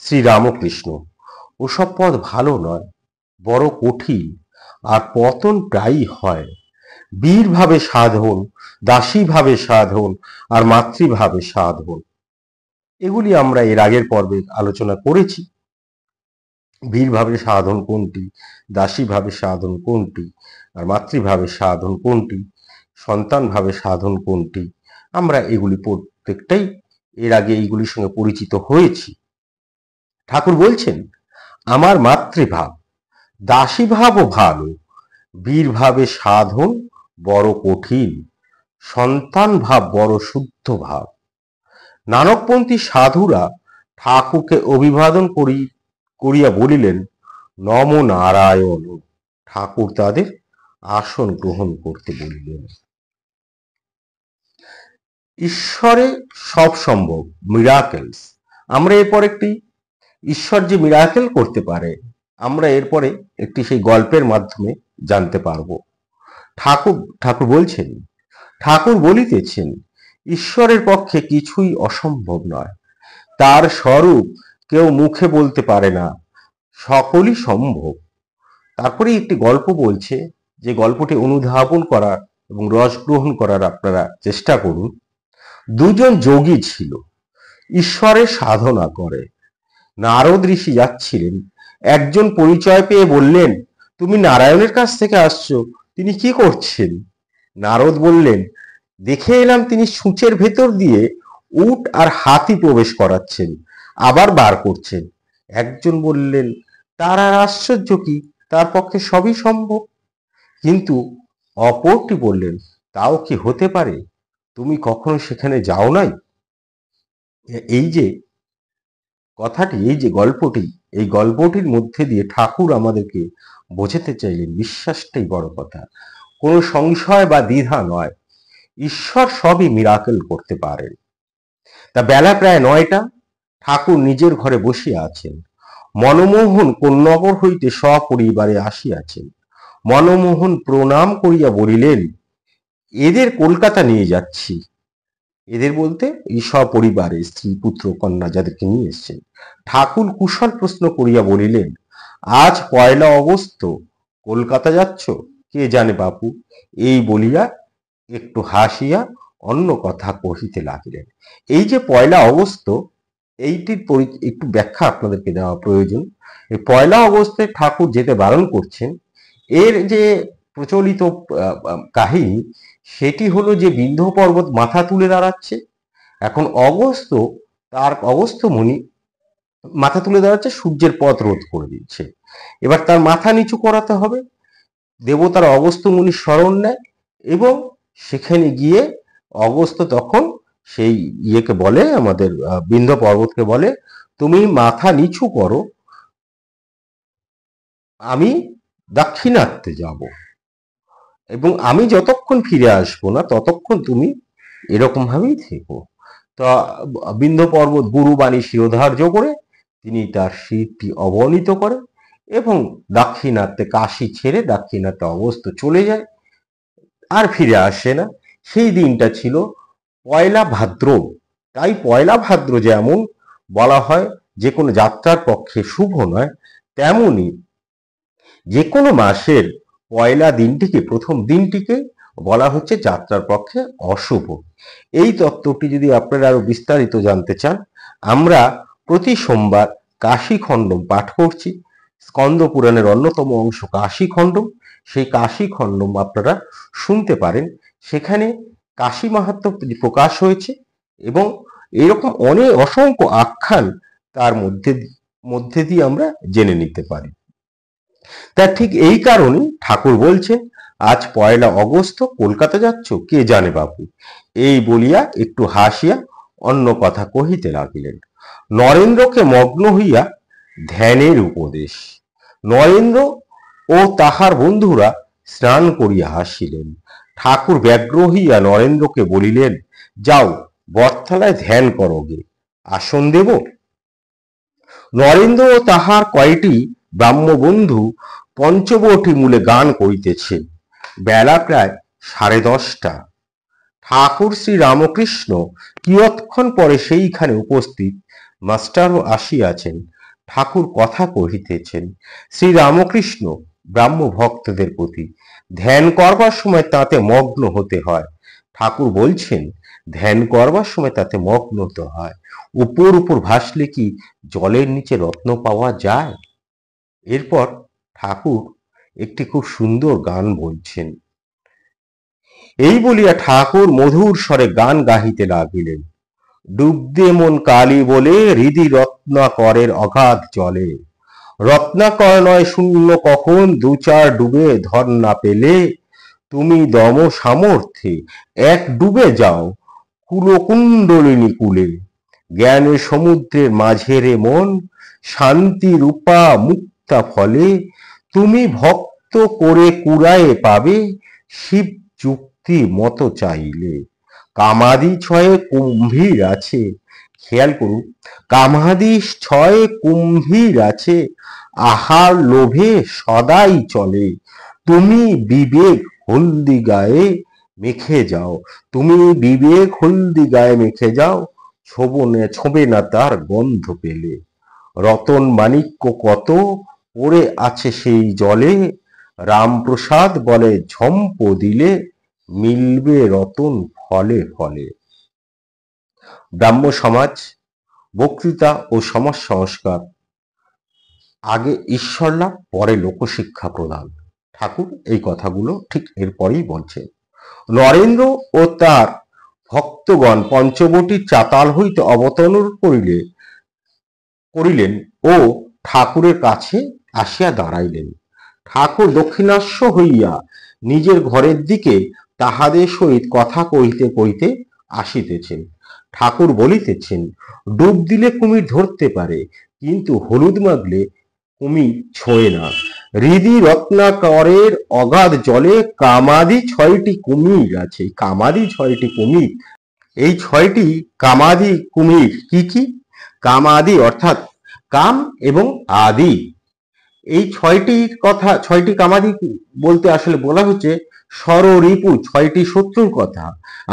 শ্রীরামকৃষ্ণ, ওসব পথ ভালো নয়, বড় কঠিন, আর পতন প্রায়ই হয়। বীরভাবে সাধন, দাসীভাবে সাধন, আর মাতৃভাবে সাধন, এগুলি আমরা এর আগের পর্বে আলোচনা করেছি। বীরভাবে সাধন কোনটি, দাসীভাবে সাধন কোনটি, আর মাতৃভাবে সাধন কোনটি, সন্তানভাবে সাধন কোনটি, আমরা এগুলি প্রত্যেকটাই এর আগে এইগুলির সঙ্গে পরিচিত হয়েছি। ঠাকুর বলছেন, আমার মাতৃভাব, দাসীভাবও ভালো, বীরভাবে সাধন বড় কঠিন, সন্তান ভাব বড় শুদ্ধ ভাব। নানকপন্থী সাধুরা ঠাকুরকে অভিবাদন করিয়া বলিলেন, নম নারায়ণ। ঠাকুর তাদের আসন গ্রহণ করতে বলিলেন। ঈশ্বরে সব সম্ভব, মিরাকেলস। আমরা এরপর একটি ঈশ্বর যে মিরাকেল করতে পারে, আমরা এরপরে একটি সেই গল্পের মাধ্যমে জানতে পারবো। ঠাকুর বলছেন, ঠাকুর বলিতেছেন, ঈশ্বরের পক্ষে কিছুই অসম্ভব নয়, তার স্বরূপ কেউ মুখে বলতে পারে না, সকলই সম্ভব। তারপরে একটি গল্প বলছে, যে গল্পটি অনুধাবন করার এবং রস গ্রহণ করার আপনারা চেষ্টা করুন। দুজন যোগী ছিল, ঈশ্বরের সাধনা করে। নারদ ঋষি যাচ্ছিলেন, একজন পরিচয় পেয়ে বললেন, তুমি নারায়ণের কাছ থেকে আসছো, তিনি কি করছেন? নারদ বললেন, দেখে এলাম তিনি সূচের ভেতর দিয়ে উট আর হাতি প্রবেশ করাচ্ছেন, আবার বার করছেন। একজন বললেন, তার আর আশ্চর্য কি, তার পক্ষে সবই সম্ভব। কিন্তু অপরটি বললেন, তাও কি হতে পারে, তুমি কখনো সেখানে যাও নাই? এই যে কথাটি, এই যে গল্পটি, এই গল্পটির মধ্যে দিয়ে ঠাকুর আমাদেরকে বোঝাতে চাইলেন, বিশ্বাসটাই বড় কথা, কোনো সংশয় বা দ্বিধা নয়, ঈশ্বর সবই মিরাকেল করতে পারেন। তা বেলা প্রায় 9টা, ঠাকুর নিজের ঘরে বসিয়া আছেন। মনমোহন কোন্নগর হইতে সপরিবারে আসিয়াছেন। মনমোহন প্রণাম করিয়া বলিলেন, এদের কলকাতা নিয়ে যাচ্ছি। এদের বলতে এই সপরিবারে স্ত্রী পুত্র কন্যা যাদেরকে নিয়ে এসছেন। ঠাকুর কুশল প্রশ্ন করিয়া বলিলেন, আজ 1 অগস্ট, কলকাতা যাচ্ছ? কে জানে বাপু। এই বলিয়া একটু হাসিয়া অন্য কথা কহিতে লাগিলেন। এই যে 1 অগস্ট, এইটির একটু ব্যাখ্যা আপনাদেরকে দেওয়া প্রয়োজন। এই 1 অগস্টে ঠাকুর যেতে বারণ করছেন, এর যে প্রচলিত কাহিনী, সেটি হলো যে বিন্ধ্য পর্বত মাথা তুলে দাঁড়াচ্ছে। এখন অগস্ত্য মুনি মাথা তুলে দাঁড়াচ্ছে, সূর্যের পথ রোধ করে দিচ্ছে। এবার তার মাথা নিচু করাতে হবে। দেবতারা অগস্ত্য মুনির শরণ নেয় এবং সেখানে গিয়ে অগস্ত্য তখন সেই ইয়েকে বলে, আমাদের বিন্ধ্য পর্বতকে বলে, তুমি মাথা নিচু করো, আমি দাক্ষিণাত্যে যাব এবং আমি যতক্ষণ ফিরে আসবো না ততক্ষণ তুমি এরকম ভাবেই থেকো। তা বিন্ধ্য পর্বত গুরুবাণী শিরোধার্য করে তিনি তার শিরটি অবনীত করে এবং দাক্ষিণাত্যে, কাশী ছেড়ে দাক্ষিণাত্যে অগস্ত্য চলে যায়, আর ফিরে আসে না। সেই দিনটা ছিল 1 ভাদ্র। তাই 1 ভাদ্র যেমন বলা হয় যে কোনো যাত্রার পক্ষে শুভ নয়, তেমনি যে কোনো মাসের 1 দিনটিকে, প্রথম দিনটিকে বলা হচ্ছে যাত্রার পক্ষে অশুভ। এই তত্ত্বটি যদি আপনারা আরো বিস্তারিত জানতে চান, আমরা প্রতি সোমবার কাশী খণ্ডম পাঠ করছি। স্কন্দ পুরাণের অন্যতম অংশ কাশী খণ্ডম। সেই কাশী খণ্ডম আপনারা শুনতে পারেন, সেখানে কাশী মাহাত্ম্য প্রকাশ হয়েছে এবং এরকম অসংখ্য আখ্যান তার মধ্যে দিয়ে আমরা জেনে নিতে পারি। তা ঠিক এই কারণেই ঠাকুর বলছেন, আজ 1 অগস্ট, কলকাতা যাচ্ছ? কে জানে বাপু। এই বলিয়া একটু হাসিয়া অন্য কথা কহিতে লাগিলেন। নরেন্দ্রকে মগ্ন হইয়া ধ্যানের উপদেশ। নরেন্দ্র ও তাহার বন্ধুরা স্নান করিয়া আসিলেন। ঠাকুর ব্যগ্র হইয়া নরেন্দ্রকে বলিলেন, যাও বটতলায় ধ্যান করো গে, আসন দেব? নরেন্দ্র ও তাহার কয়টি ব্রাহ্মবন্ধু পঞ্চবটী মূলে গান করিতেছে। বেলা প্রায় 10:30। ঠাকুর শ্রী রামকৃষ্ণ কিয়ৎক্ষণ পরে সেইখানে উপস্থিত। মাস্টারও আসিয়াছেন। ঠাকুর কথা কহিতেছেন। শ্রী রামকৃষ্ণ ব্রাহ্ম ভক্তদের প্রতি, ধ্যান করবার সময় তাতে মগ্ন হতে হয়। ঠাকুর বলছেন, ধ্যান করবার সময় তাতে মগ্ন হতে হয়। উপর উপর ভাসলে কি জলের নিচে রত্ন পাওয়া যায়? এরপর ঠাকুর একটি খুব সুন্দর গান বলছেন। এই বলিয়া ঠাকুর মধুর স্বরে গান গাহিতে লাগিলেন। ডুবদে মন কালী বলে হৃদি রত্নাকরের অগাধ জলে, রত্নাকর নয় শূন্য কখন দু চার ডুবে ধর না পেলে, তুমি দম সামর্থ্যে এক ডুবে যাও কুলকুণ্ডলিনী কূলে, জ্ঞানের সমুদ্রের মাঝে রে মন শান্তি রূপা মুক্তা ফলে, তুমি ভক্ত করে কুড়ায়ে পাবে শিব যুক্তি মতো চাইলে। কামাদি ছয়ে কুম্ভীর আছে, খেয়াল করুন, কামাদি ছয়ে কুম্ভীর আছে, আহার লোভে সদাই চলে, তুমি বিবেক হলদি গায়ে মেখে যাও, তুমি বিবেক হলদি গায়ে মেখে যাও, ছোবে না তার গন্ধ পেলে। রতন মাণিক্য কত পড়ে আছে সেই জলে, রামপ্রসাদ বলে ঝম্প দিলে মিলবে রতন ফলে ফলে। ব্রাহ্ম সমাজ, বক্তৃতা ও সমাজ সংস্কার, আগে ঈশ্বর লাভ পরে লোকশিক্ষা প্রদান। ঠাকুর এই কথাগুলো ঠিক এরপরেই বলছেন। নরেন্দ্র ও তার ভক্তগণ পঞ্চবটির চাতাল হইতে অবতরণ করিলেন ও ঠাকুরের কাছে আসিয়া দাঁড়াইলেন। ঠাকুর দক্ষিণাস্য হইয়া নিজের ঘরের দিকে তাহাদের সহিত কথা কহিতে কহিতে আসিতেছেন। ঠাকুর বলিতেছেন, ডুব দিলে কুমির ধরতে পারে, কিন্তু হলুদ মাগলে কুমির ছোঁয় না। হৃদি রত্নাকরের অগাধ জলে কামাদি ছয়টি কুমির আছে। কামাদি ছয়টি কুমির, এই ছয়টি কামাদি কুমির কি কি? কামাদি অর্থাৎ কাম এবং আদি, এই ছয়টির কথা, ছয়টি কামাদি বলতে আসলে বলা হচ্ছে ষড়রিপু, ছয়টি শত্রুর কথা।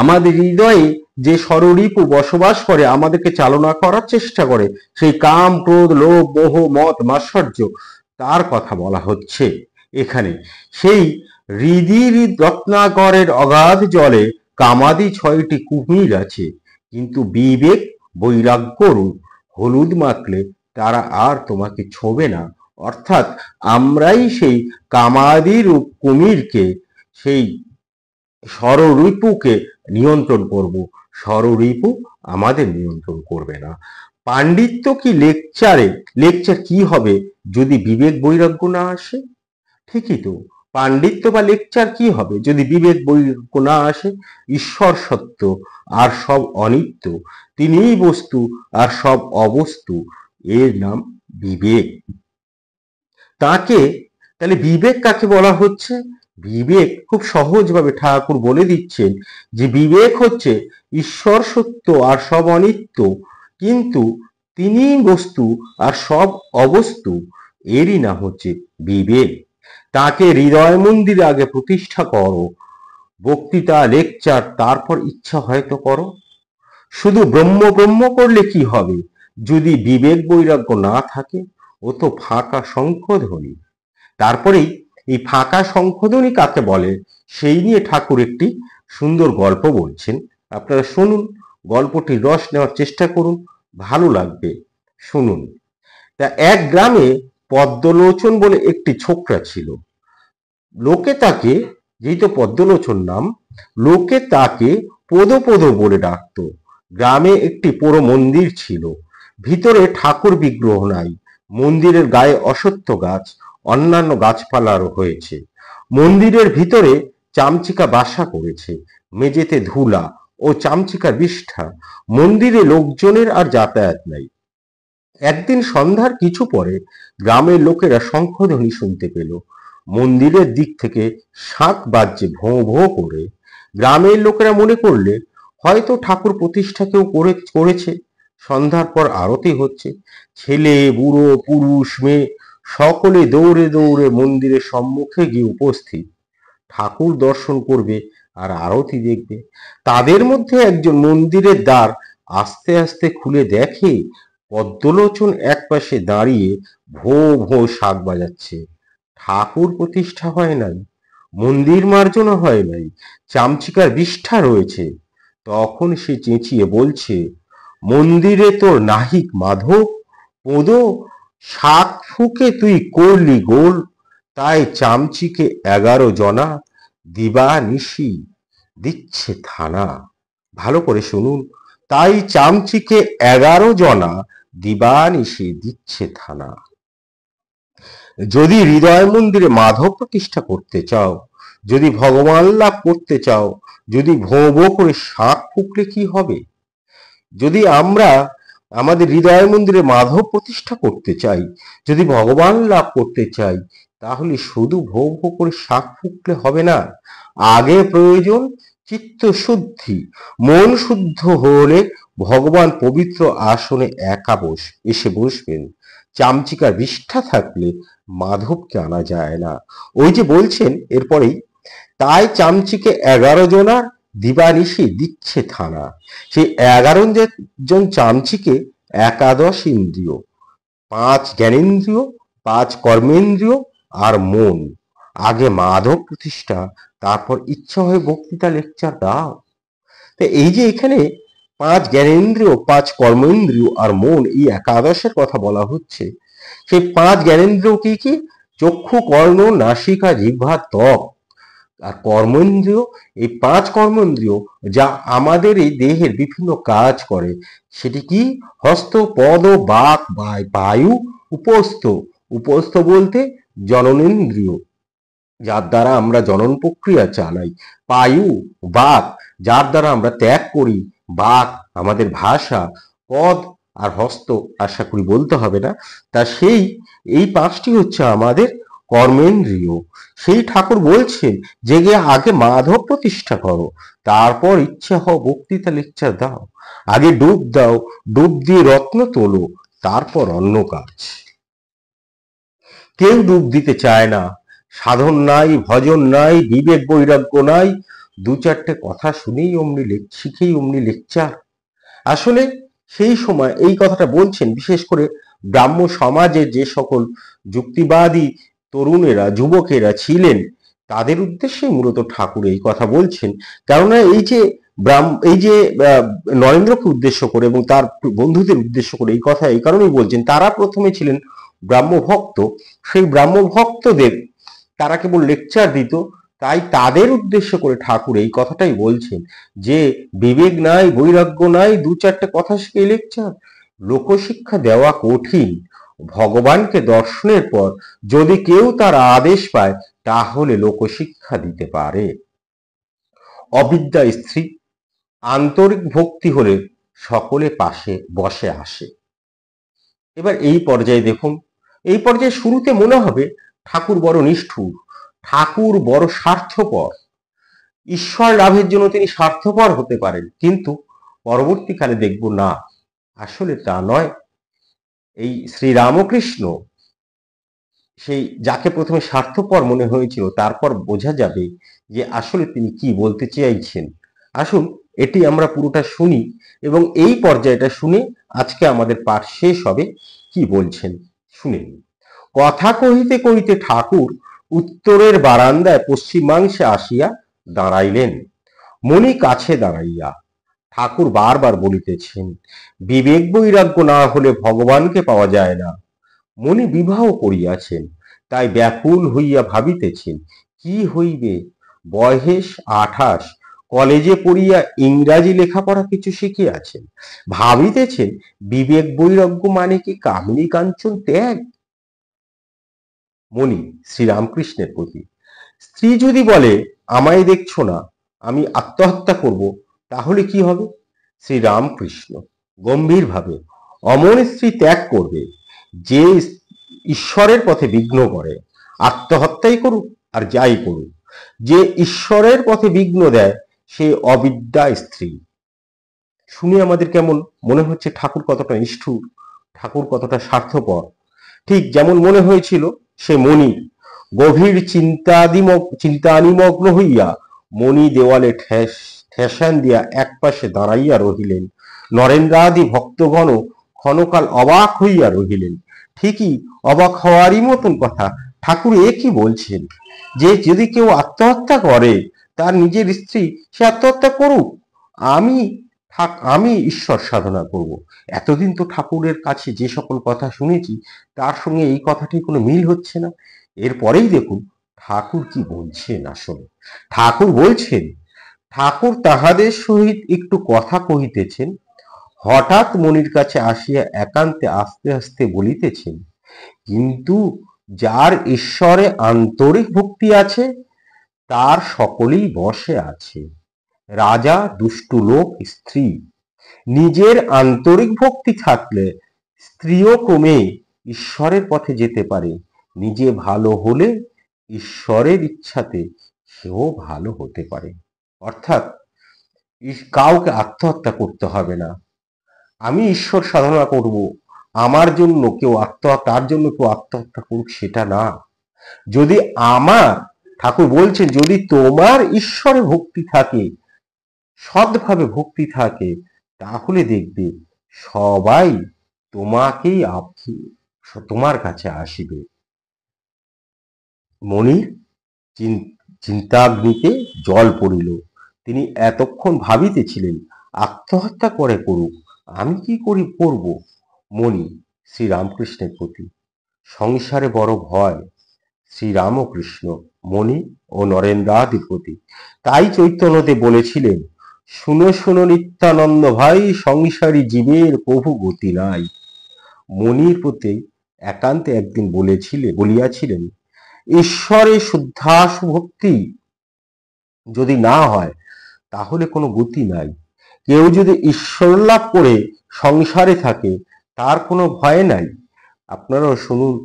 আমাদের হৃদয়ে যে ষড়রিপু বসবাস করে, আমাদেরকে চালনা করার চেষ্টা করে, সেই কাম ক্রোধ লোভ মোহ মদ মাৎসর্য, তার কথা বলা হচ্ছে এখানে। সেই হৃদি রত্নাকরের অগাধ জলে কামাদি ছয়টি কুমির আছে, কিন্তু বিবেক বৈরাগ্য রূপ হলুদ মাখলে তারা আর তোমাকে ছোঁবে না। অর্থাৎ আমরাই সেই কামাদি রূপ কুমিরকে, সেই ষড়রিপুকে নিয়ন্ত্রণ করব, ষড়রিপু আমাদের নিয়ন্ত্রণ করবে না। পাণ্ডিত্য কি লেকচার কি হবে যদি বিবেক বৈরাগ্য না আসে? ঠিকই তো, পাণ্ডিত্য বা লেকচার কি হবে যদি বিবেক বৈরাগ্য না আসে? ঈশ্বর সত্য আর সব অনিত্য, তিনিই বস্তু আর সব অবস্তু, এর নাম বিবেক। তাকে, তাহলে বিবেক কাকে বলা হচ্ছে? বিবেক খুব সহজভাবে ঠাকুর বলে দিচ্ছেন যে বিবেক হচ্ছে ঈশ্বর সত্য আর সব অনিত্য, কিন্তু তিনি বস্তু আর সব অবস্তু, এরই নাম হচ্ছে বিবেক। তাকে হৃদয় মন্দিরে আগে প্রতিষ্ঠা করো, বক্তৃতা লেকচার তারপর ইচ্ছা হয়তো করো। শুধু ব্রহ্ম ব্রহ্ম করলে কি হবে যদি বিবেক বৈরাগ্য না থাকে? ও তো ফাঁকা শঙ্খধ্বনি। তারপরেই এই ফাঁকা শঙ্খধ্বনি কাকে বলে সেই নিয়ে ঠাকুর একটি সুন্দর গল্প বলছেন। আপনারা শুনুন, গল্পটির রস নেওয়ার চেষ্টা করুন, ভালো লাগবে, শুনুন। তা এক গ্রামে পদ্মলোচন বলে একটি ছোকরা ছিল। লোকে তাকে, যেহেতু পদ্মলোচন নাম, লোকে তাকে পদ বলে ডাকত। গ্রামে একটি পুরো মন্দির ছিল, ভিতরে ঠাকুর বিগ্রহ নাই। মন্দিরের গায়ে অশ্বত্থ গাছ, অন্যান্য গাছপালারও হয়েছে। মন্দিরের ভিতরে চামচিকা বাসা করেছে, মেঝেতে ধুলা ও চামচিকার বিষ্ঠা। মন্দিরে লোকজনের আর যাতায়াত নাই। একদিন সন্ধ্যার কিছু পরে গ্রামের লোকেরা শঙ্খধ্বনি শুনতে পেল। মন্দিরের দিক থেকে শাঁখ বাজছে ভোঁ ভোঁ করে। গ্রামের লোকেরা মনে করলে হয়তো ঠাকুর প্রতিষ্ঠা কেউ করেছে। সন্ধ্যার পর আরতি হচ্ছে। ছেলে বুড়ো পুরুষ মেয়ে সকলে দৌড়ে দৌড়ে মন্দিরের সম্মুখে গিয়ে উপস্থিত। ঠাকুর দর্শন করবে আর আরতি দেখবে। তাদের মধ্যে একজন মন্দিরের দ্বার আস্তে আস্তে খুলে দেখে পদ্মলোচন একপাশে দাঁড়িয়ে ভোঁ ভোঁ শাঁখ বাজাচ্ছে। ঠাকুর প্রতিষ্ঠা হয় নাই, মন্দির মার্জনা হয় নাই, চামচিকার বিষ্ঠা রয়েছে। তখন সে চেঁচিয়ে বলছে, মন্দিরে তোর নাহিক মাধব, পদ শাক ফুকে তুই করলি গোল, তাই চামচিকে 11 জনা দিবা নিশি দিচ্ছে থানা। ভালো করে শুনুন, তাই চামচিকে 11 জনা দিবা নিশি দিচ্ছে থানা। যদি হৃদয় মন্দিরে মাধব প্রতিষ্ঠা করতে চাও, যদি ভগবান লাভ করতে চাও, যদি ভোঁ ভোঁ করে শাক ফুকলে কি হবে? যদি আমরা আমাদের হৃদয় মন্দিরে মাধব প্রতিষ্ঠা করতে চাই, যদি ভগবান লাভ করতে চাই, তাহলে শুধু ভোঁ ভোঁ করে শাক ফুকলে হবে না। আগে প্রয়োজন চিত্ত শুদ্ধি। মন শুদ্ধ হলে ভগবান পবিত্র আসনে একা এসে বসবেন। চামচিকার বিষ্ঠা থাকলে মাধবকে আনা যায় না। ওই যে বলছেন এরপরেই, তাই চামচিকে 11 জনার দিবানিশি দিচ্ছে থানা। সেই 11 জন চামচিকে 11 ইন্দ্রিয়, 5 জ্ঞানেন্দ্রিয়, 5 কর্মেন্দ্রিয় আর মন। আগে মাধব প্রতিষ্ঠা, তারপর ইচ্ছা হয়ে বক্তৃতা লেকচার দাও। তো এই যে এখানে 5 জ্ঞানেন্দ্রিয়, 5 কর্মেন্দ্রিয় আর মন, এই 11 কথা বলা হচ্ছে। সেই 5 জ্ঞানেন্দ্রিয় কি কি? চক্ষু, কর্ণ, নাসিকা, জিহ্বা, ত্বক আর কর্মেন্দ্রিয়। এই 5 কর্মেন্দ্রিয় যা আমাদের এই দেহের বিভিন্ন কাজ করে, সেটি কি? হস্ত, পদ, বাক, বায়ু, উপস্থ। উপস্থ বলতে জননেন্দ্রিয়, যার দ্বারা আমরা জনন প্রক্রিয়া চালাই। পায়ু, বাক, যার দ্বারা আমরা ত্যাগ করি। বাক আমাদের ভাষা। পদ আর হস্ত আশা করি বলতে হবে না। তা এই 5টি হচ্ছে আমাদের কর্মেন্দ্রিয়। সেই ঠাকুর বলছেন যে আগে মাধব প্রতিষ্ঠা করো, তারপর ইচ্ছা হও বক্তৃতা লেকচার দাও। আগে ডুব দাও, ডুব দিয়ে রত্ন তোলো, তারপর অন্য কাজ। কেউ ডুব দিতে চায় না। সাধন নাই, ভজন নাই, বিবেক বৈরাগ্য নাই, 2-4টে কথা শুনেই শিখেই অমনি লেকচার। আসলে সেই সময় এই কথাটা বলছেন বিশেষ করে ব্রাহ্ম সমাজে যে সকল যুক্তিবাদী তরুণেরা, যুবকেরা ছিলেন, তাদের উদ্দেশ্যে মূলত ঠাকুর এই কথা বলছেন। কেননা এই যে নরেন্দ্রকে উদ্দেশ্য করে এবং তার বন্ধুদের উদ্দেশ্য করে এই কথা এই কারণেই বলছেন, তারা প্রথমে ছিলেন ব্রাহ্ম ভক্ত। সেই ব্রাহ্ম ভক্তদের তারা কেবল লেকচার দিত, তাই তাদের উদ্দেশ্য করে ঠাকুর এই কথাটাই বলছেন যে বিবেক নাই, বৈরাগ্য নাই, 2-4টে কথা শিখে লেকচার। লোকশিক্ষা দেওয়া কঠিন। ভগবানকে দর্শনের পর যদি কেউ তার আদেশ পায়, তাহলে লোকশিক্ষা দিতে পারে। অবিদ্যা স্ত্রী, আন্তরিক ভক্তি হলে সকলে পাশে বসে আসে। এবার এই পর্যায়ে দেখুন, এই পর্যায়ে শুরুতে মনে হবে ঠাকুর বড় নিষ্ঠুর, ঠাকুর বড় স্বার্থপর, ঈশ্বর লাভের জন্য তিনি স্বার্থপর হতে পারেন। কিন্তু পরবর্তীকালে দেখব না, আসলে তা নয়। এই শ্রীরামকৃষ্ণ সেই যাকে প্রথমে স্বার্থপর মনে হয়েছিল, তারপর বোঝা যাবে যে আসলে তিনি কি বলতে চাইছেন। আসুন এটি আমরা পুরোটা শুনি এবং এই পর্যায়টা শুনে আজকে আমাদের পাঠ শেষ হবে। কি বলছেন শুনে নিন। কথা কহিতে কহিতে ঠাকুর উত্তরের বারান্দায় পশ্চিমাংশে আসিয়া দাঁড়াইলেন। মণি কাছে দাঁড়াইয়া ঠাকুর বারবার বলিতেছেন, বিবেক বৈরাগ্য না হলে ভগবানকে পাওয়া যায় না। মণি বিবাহ করিয়াছেন, তাই ব্যাকুল হইয়া ভাবিতেছেন কি হইবে। বয়স 28, কলেজে পড়িয়া ইংরাজি লেখাপড়া কিছু শিখিয়াছেন। ভাবিতেছেন বিবেক বৈরাগ্য মানে কি কামিনী কাঞ্চন ত্যাগ। মণি শ্রীরামকৃষ্ণের প্রতি, স্ত্রী যদি বলে আমায় দেখছো না, আমি আত্মহত্যা করব, তাহলে কি হবে? শ্রীরামকৃষ্ণ গম্ভীরভাবে, অমন স্ত্রী ত্যাগ করবে। যে ঈশ্বরের পথে বিঘ্ন করে, আত্মহত্যাই করুক আর যাই করুক, যে ঈশ্বরের পথে বিঘ্ন দেয় সে অবিদ্যা স্ত্রী। শুনে আমাদের কেমন মনে হচ্ছে ঠাকুর কতটা নিষ্ঠুর, ঠাকুর কতটা স্বার্থপর। ঠিক যেমন মনে হয়েছিল সে মণি গভীর চিন্তানিমগ্ন হইয়া মণি দেওয়ালে ঠেসান দিয়া একপাশে দাঁড়াইয়া রহিলেন। নরেন্দ্রাদি ভক্তগণ ক্ষণকাল অবাক হইয়া রহিলেন। ঠিকই অবাক হওয়ারই মতন কথা। ঠাকুর এ কি বলছেন যে যদি কেউ আত্মহত্যা করে, তার নিজের স্ত্রী, সে আত্মহত্যা করুক। আমি আমি ঈশ্বর সাধনা করব। এতদিন তো ঠাকুরের কাছে যে সকল কথা শুনেছি তার সঙ্গে এই কথাটি কোনো মিল হচ্ছে না। এরপরেই দেখুন ঠাকুর কি বলছেন। আসলে ঠাকুর বলছেন, ঠাকুর তাহাদের সহিত একটু কথা কহিতেছেন, হঠাৎ মনির কাছে আসিয়া একান্তে আস্তে আস্তে বলিতেছেন, কিন্তু যার ঈশ্বরে আন্তরিক ভক্তি আছে তার সকলেই বশে আছে। রাজা, দুষ্টু লোক, স্ত্রী, নিজের আন্তরিক ভক্তি থাকলে স্ত্রীও ক্রমে ঈশ্বরের পথে যেতে পারে। নিজে ভালো হলে ঈশ্বরের ইচ্ছাতে সেও ভালো হতে পারে। অর্থাৎ কাউকে আত্মহত্যা করতে হবে না। আমি ঈশ্বর সাধনা করব, আমার জন্য কেউ তার জন্য কেউ আত্মহত্যা করুক সেটা না। যদি আমার, ঠাকুর বলছেন, যদি তোমার ঈশ্বরে ভক্তি থাকে, সৎভাবে ভক্তি থাকে, তাহলে দেখবে সবাই তোমাকেই তোমার কাছে আসিবে। মনির চিন্তাগ্নিতে জল পড়িল। তিনি এতক্ষণ ভাবিতেছিলেন, আত্মহত্যা করে করুক, আমি কি করি করব। মণি শ্রীরামকৃষ্ণের প্রতি সংসারে বড় ভয়, শ্রীরামকৃষ্ণ, মণি ও নরেন্দ্রাদির প্রতি। তাই চৈতন্যদেব বলেছিলেন, শুনো শুনো নিত্যানন্দ ভাই, সংসারী জীবের প্রভু গতি নাই। মনির প্রতি একান্তে একদিন বলিয়াছিলেন, ঈশ্বরে শুদ্ধাসু ভক্তি যদি না হয় তাহলে কোনো গতি নাই। কেউ যদি ঈশ্বর লাভ করে সংসারে থাকে তার কোনো ভয় নাই। আপনারাও শুনুন,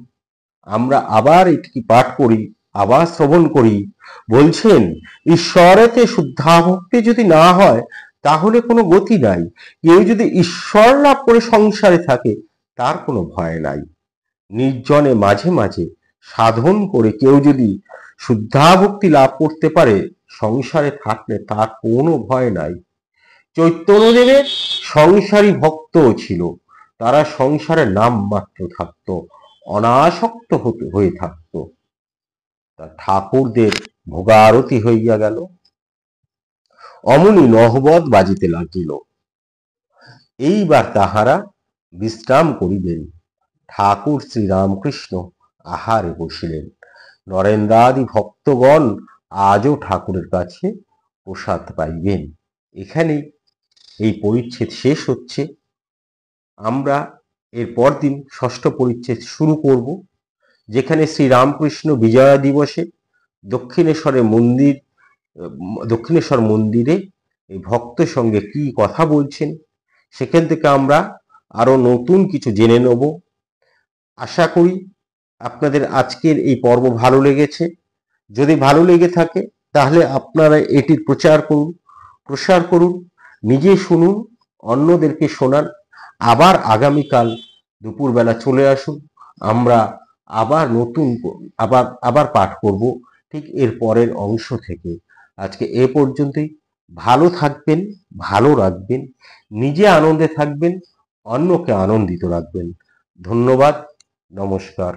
আমরা আবার এটি পাঠ করি, আবার শ্রবণ করি। বলছেন, ঈশ্বরেতে শুদ্ধা ভক্তি যদি না হয় তাহলে কোনো গতি নাই। কেউ যদি ঈশ্বর লাভ করে সংসারে থাকে তার কোনো ভয় নাই। নির্জনে মাঝে মাঝে সাধন করে কেউ যদি শুদ্ধা ভক্তি লাভ করতে পারে, সংসারে থাকলে তার কোনো ভয় নাই। চৈতন্যদেবের সংসারী ভক্তও ছিল, তারা সংসারে নাম মাত্র থাকতো, অনাসক্ত হয়ে থাকতো। ঠাকুরদের ভোগারতি হইয়া গেল। অমনি নহবত বাজিতে লাগিল। এইবার তাহারা বিশ্রাম করিবেন। ঠাকুর শ্রীরামকৃষ্ণ আহারে বসিলেন। নরেন্দ্রাদি ভক্তগণ আজও ঠাকুরের কাছে প্রসাদ পাইবেন। এখানেই এই পরিচ্ছেদ শেষ হচ্ছে। আমরা এর পরদিন ষষ্ঠ পরিচ্ছেদ শুরু করব, যেখানে শ্রীরামকৃষ্ণ বিজয়া দিবসে দক্ষিণেশ্বর মন্দিরে এই ভক্ত সঙ্গে কি কথা বলছেন, সেখান থেকে আমরা আরো নতুন কিছু জেনে নেব। আশা করি আপনাদের আজকের এই পর্ব ভালো লেগেছে। যদি ভালো লেগে থাকে তাহলে আপনারা এটির প্রসার করুন, নিজে শুনুন, অন্যদেরকে শোনান। আবার আগামীকাল দুপুরবেলা চলে আসুন, আমরা আবার পাঠ করব ঠিক এর পরের অংশ থেকে। আজকে এ পর্যন্তই। ভালো থাকবেন, ভালো রাখবেন, নিজে আনন্দে থাকবেন, অন্যকে আনন্দিত রাখবেন। ধন্যবাদ, নমস্কার।